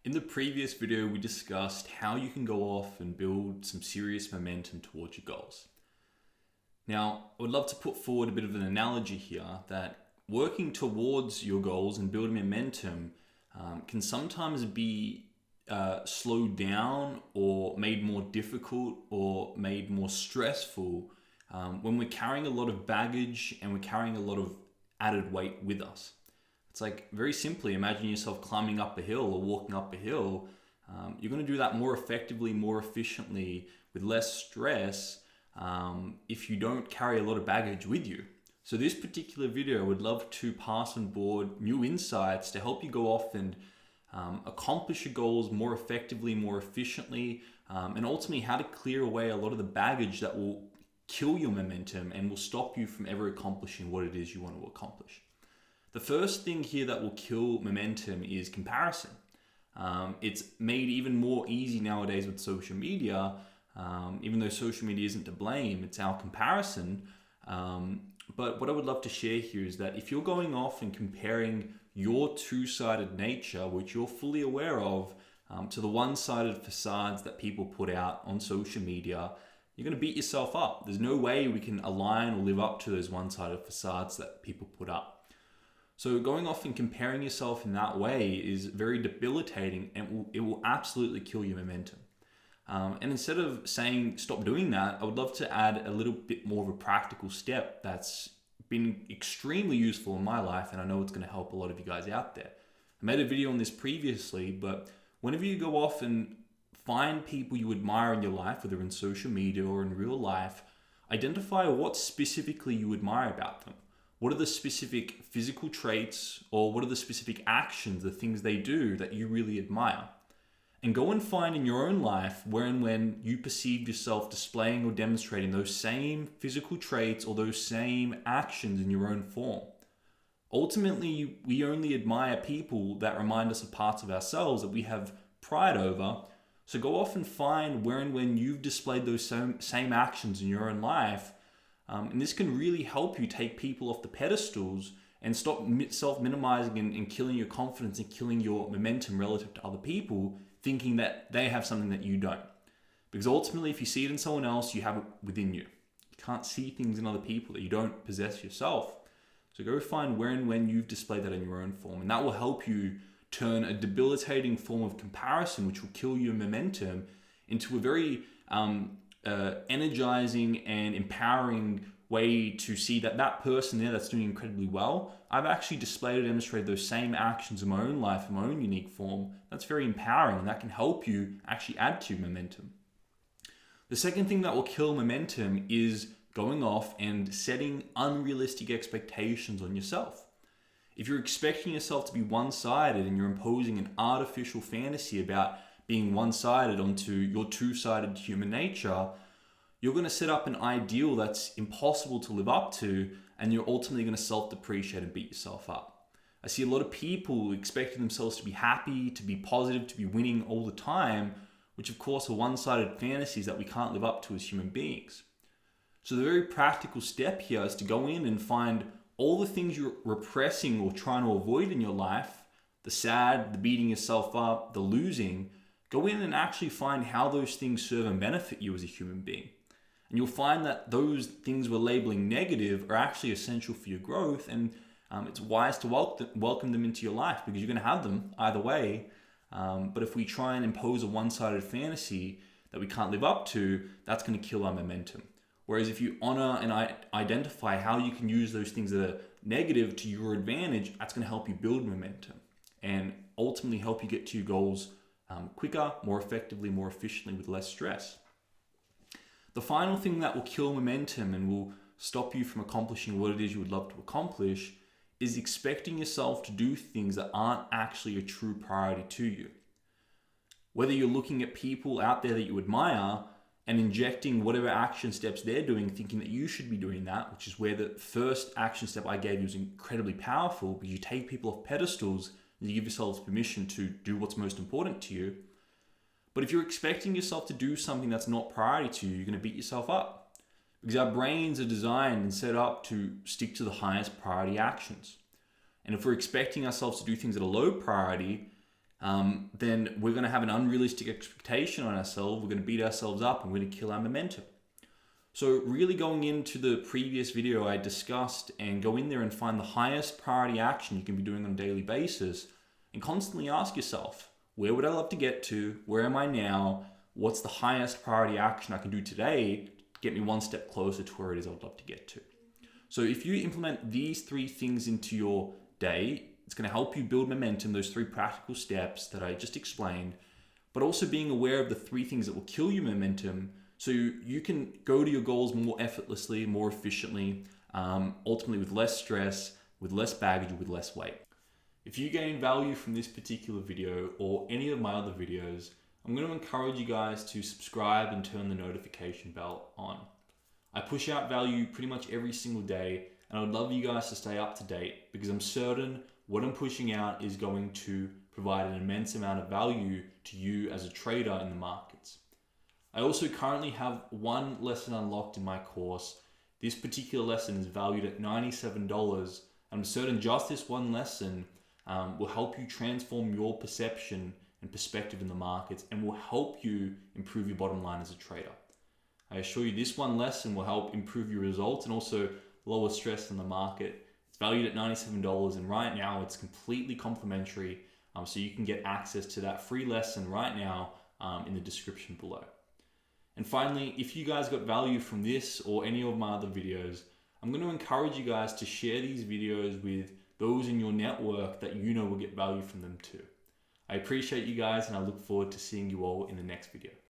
In the previous video, we discussed how you can go off and build some serious momentum towards your goals. Now, I would love to put forward a bit of an analogy here that working towards your goals and building momentum can sometimes be slowed down or made more difficult or made more stressful when we're carrying a lot of baggage and we're carrying a lot of added weight with us. It's like, very simply, imagine yourself climbing up a hill or walking up a hill. You're going to do that more effectively, more efficiently, with less stress if you don't carry a lot of baggage with you. So this particular video, I would love to pass on board new insights to help you go off and accomplish your goals more effectively, more efficiently, and ultimately how to clear away a lot of the baggage that will kill your momentum and will stop you from ever accomplishing what it is you want to accomplish. The first thing here that will kill momentum is comparison. It's made even more easy nowadays with social media, even though social media isn't to blame, it's our comparison. But what I would love to share here is that if you're going off and comparing your two-sided nature, which you're fully aware of, to the one-sided facades that people put out on social media, you're going to beat yourself up. There's no way we can align or live up to those one-sided facades that people put up. So going off and comparing yourself in that way is very debilitating, and it will absolutely kill your momentum. And instead of saying stop doing that, I would love to add a little bit more of a practical step that's been extremely useful in my life, and I know it's going to help a lot of you guys out there. I made a video on this previously, but whenever you go off and find people you admire in your life, whether in social media or in real life, identify what specifically you admire about them. What are the specific physical traits, or what are the specific actions, the things they do that you really admire? And go and find in your own life where and when you perceive yourself displaying or demonstrating those same physical traits or those same actions in your own form. Ultimately, we only admire people that remind us of parts of ourselves that we have pride over. So go off and find where and when you've displayed those same actions in your own life. And this can really help you take people off the pedestals and stop self-minimizing and killing your confidence and killing your momentum relative to other people, thinking that they have something that you don't. Because ultimately, if you see it in someone else, you have it within you. You can't see things in other people that you don't possess yourself. So go find where and when you've displayed that in your own form. And that will help you turn a debilitating form of comparison, which will kill your momentum, into a very energizing and empowering way to see that person there that's doing incredibly well, I've actually displayed or demonstrated those same actions in my own life, in my own unique form. That's very empowering, and that can help you actually add to momentum. The second thing that will kill momentum is going off and setting unrealistic expectations on yourself. If you're expecting yourself to be one-sided and you're imposing an artificial fantasy about being one-sided onto your two-sided human nature, you're going to set up an ideal that's impossible to live up to, and you're ultimately going to self-depreciate and beat yourself up. I see a lot of people expecting themselves to be happy, to be positive, to be winning all the time, which of course are one-sided fantasies that we can't live up to as human beings. So the very practical step here is to go in and find all the things you're repressing or trying to avoid in your life, the sad, the beating yourself up, the losing. Go in and actually find how those things serve and benefit you as a human being. And you'll find that those things we're labeling negative are actually essential for your growth, and it's wise to welcome them into your life, because you're going to have them either way. But if we try and impose a one-sided fantasy that we can't live up to, that's going to kill our momentum. Whereas if you honor and identify how you can use those things that are negative to your advantage, that's going to help you build momentum and ultimately help you get to your goals quicker, more effectively, more efficiently, with less stress. The final thing that will kill momentum and will stop you from accomplishing what it is you would love to accomplish is expecting yourself to do things that aren't actually a true priority to you. Whether you're looking at people out there that you admire and injecting whatever action steps they're doing, thinking that you should be doing that, which is where the first action step I gave you is incredibly powerful, because you take people off pedestals and you give yourselves permission to do what's most important to you. But if you're expecting yourself to do something that's not priority to you, you're going to beat yourself up. Because our brains are designed and set up to stick to the highest priority actions. And if we're expecting ourselves to do things that are low priority, then we're going to have an unrealistic expectation on ourselves. We're going to beat ourselves up and we're going to kill our momentum. So really going into the previous video I discussed and go in there and find the highest priority action you can be doing on a daily basis and constantly ask yourself, where would I love to get to? Where am I now? What's the highest priority action I can do today to get me one step closer to where it is I would love to get to? So if you implement these 3 things into your day, it's going to help you build momentum, those 3 practical steps that I just explained, but also being aware of the 3 things that will kill your momentum so you can go to your goals more effortlessly, more efficiently, ultimately with less stress, with less baggage, with less weight. If you gain value from this particular video or any of my other videos, I'm going to encourage you guys to subscribe and turn the notification bell on. I push out value pretty much every single day, and I would love you guys to stay up to date because I'm certain what I'm pushing out is going to provide an immense amount of value to you as a trader in the markets. I also currently have 1 lesson unlocked in my course. This particular lesson is valued at $97. I'm certain just this 1 lesson will help you transform your perception and perspective in the markets and will help you improve your bottom line as a trader. I assure you this 1 lesson will help improve your results and also lower stress in the market. It's valued at $97 and right now it's completely complimentary, so you can get access to that free lesson right now in the description below. And finally, if you guys got value from this or any of my other videos, I'm going to encourage you guys to share these videos with those in your network that you know will get value from them too. I appreciate you guys and I look forward to seeing you all in the next video.